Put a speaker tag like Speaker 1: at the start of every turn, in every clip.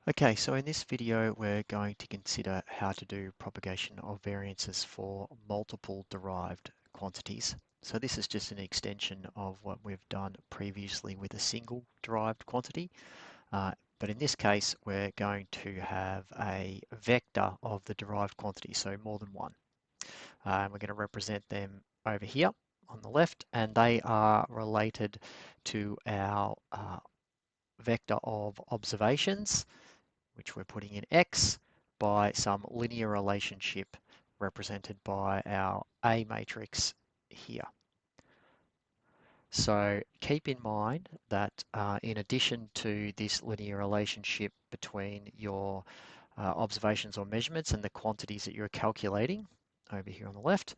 Speaker 1: Okay, so in this video we're going to consider how to do propagation of variances for multiple derived quantities. So this is just an extension of what we've done previously with a single derived quantity. But in this case we're going to have a vector of the derived quantity, so more than one. We're going to represent them over here on the left, and they are related to our vector of observations, which we're putting in X, by some linear relationship represented by our A matrix here. So keep in mind that in addition to this linear relationship between your observations or measurements and the quantities that you're calculating over here on the left,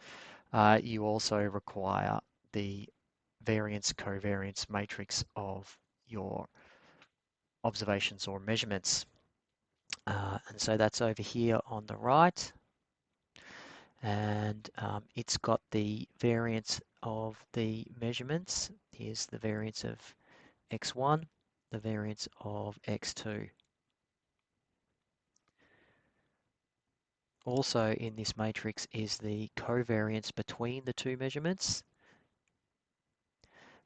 Speaker 1: you also require the variance-covariance matrix of your observations or measurements. And so that's over here on the right, and it's got the variance of the measurements. Here's the variance of x1, the variance of x2. Also in this matrix is the covariance between the two measurements,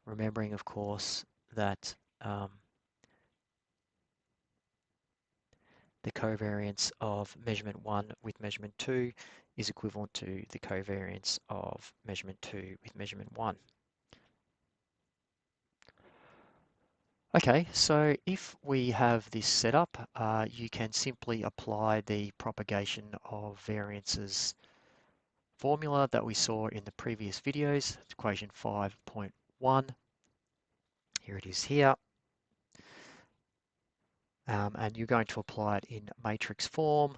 Speaker 1: remembering of course that the covariance of measurement 1 with measurement 2 is equivalent to the covariance of measurement 2 with measurement 1. Okay, so if we have this set up, you can simply apply the propagation of variances formula that we saw in the previous videos, equation 5.1. Here it is here. And you're going to apply it in matrix form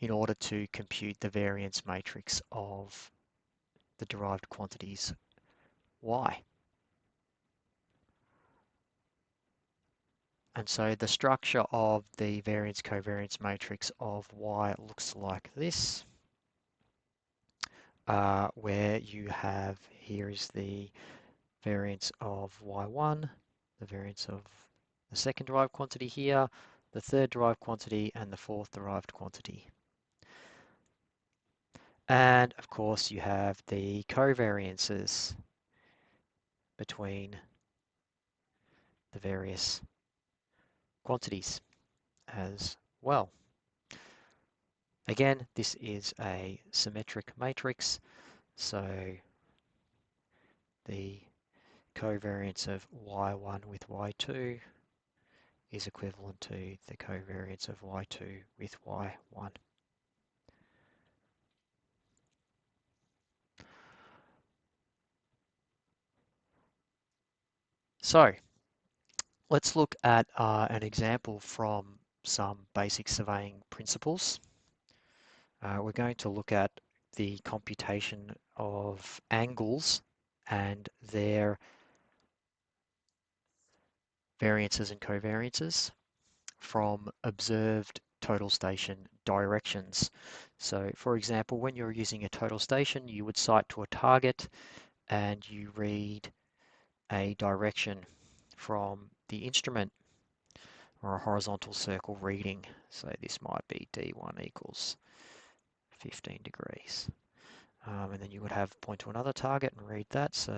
Speaker 1: in order to compute the variance matrix of the derived quantities y. And so the structure of the variance-covariance matrix of y looks like this, where you have, here is the variance of y1, the variance of the second derived quantity here, the third derived quantity, and the fourth derived quantity. And of course you have the covariances between the various quantities as well. Again, this is a symmetric matrix, so the covariance of y1 with y2 is equivalent to the covariance of y2 with y1. So let's look at an example from some basic surveying principles. We're going to look at the computation of angles and their variances and covariances from observed total station directions. So for example, when you're using a total station, you would sight to a target and you read a direction from the instrument or a horizontal circle reading. So this might be D1 equals 15 degrees. And then you would have point to another target and read that. So,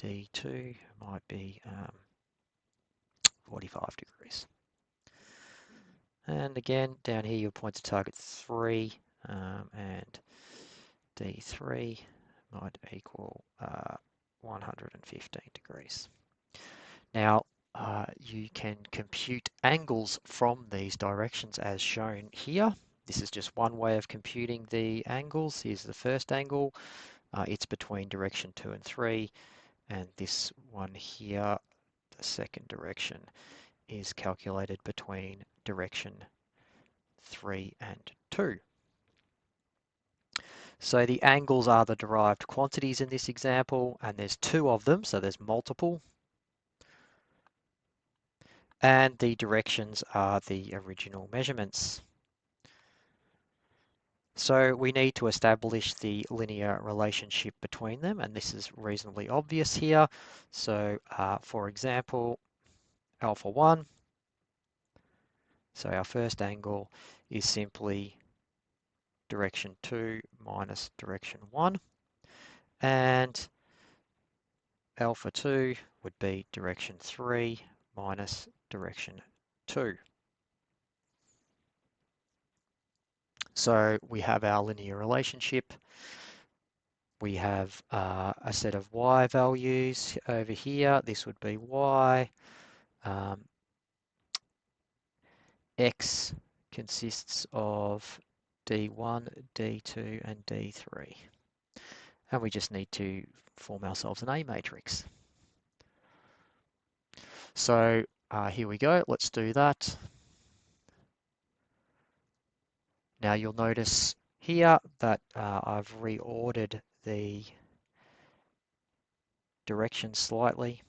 Speaker 1: D2 might be 45 degrees. And again, down here, you'll point to target 3, and D3 might equal 115 degrees. Now, you can compute angles from these directions as shown here. This is just one way of computing the angles. Here's the first angle. It's between direction 2 and 3. And this one here, the second direction, is calculated between direction 3 and 2. So the angles are the derived quantities in this example, and there's 2 of them, so there's multiple. And the directions are the original measurements. So we need to establish the linear relationship between them, and this is reasonably obvious here. So for example, alpha 1 So our first angle is simply direction 2 minus direction 1, and alpha 2 would be direction 3 minus direction 2. So we have our linear relationship. We have a set of y values over here. This would be y. X consists of D1, D2, and D3. And we just need to form ourselves an A matrix. So here we go. Let's do that. Now you'll notice here that I've reordered the directions slightly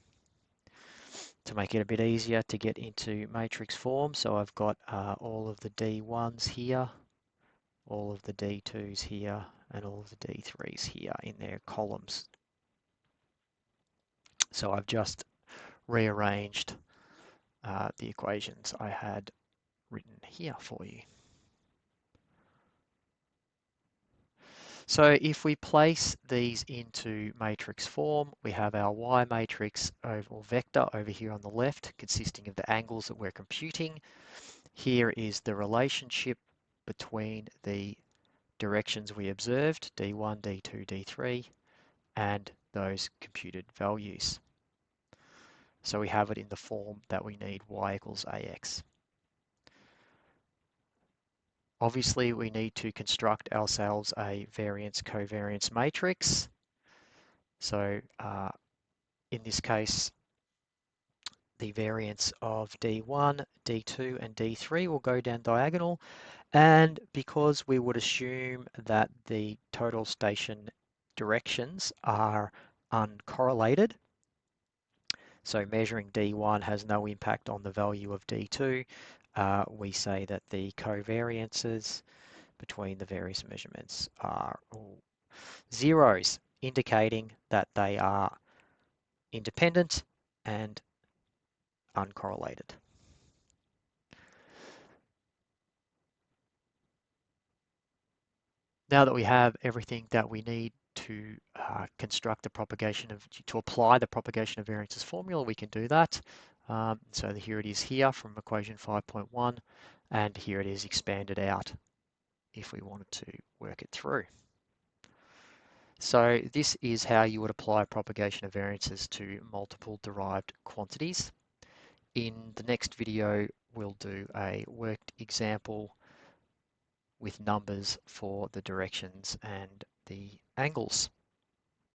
Speaker 1: to make it a bit easier to get into matrix form. So I've got all of the D1s here, all of the D2s here, and all of the D3s here in their columns. So I've just rearranged the equations I had written here for you. So if we place these into matrix form, we have our Y matrix or vector over here on the left, consisting of the angles that we're computing. Here is the relationship between the directions we observed, D1, D2, D3, and those computed values. So we have it in the form that we need, Y equals AX. Obviously, we need to construct ourselves a variance-covariance matrix. So in this case, the variance of D1, D2, and D3 will go down diagonal. And because we would assume that the total station directions are uncorrelated, so measuring D1 has no impact on the value of D2, we say that the covariances between the various measurements are all zeros, indicating that they are independent and uncorrelated. Now that we have everything that we need to construct the propagation of, to apply the propagation of variances formula, we can do that. So here it is here from equation 5.1, and here it is expanded out if we wanted to work it through. So this is how you would apply propagation of variances to multiple derived quantities. In the next video, we'll do a worked example with numbers for the directions and the angles.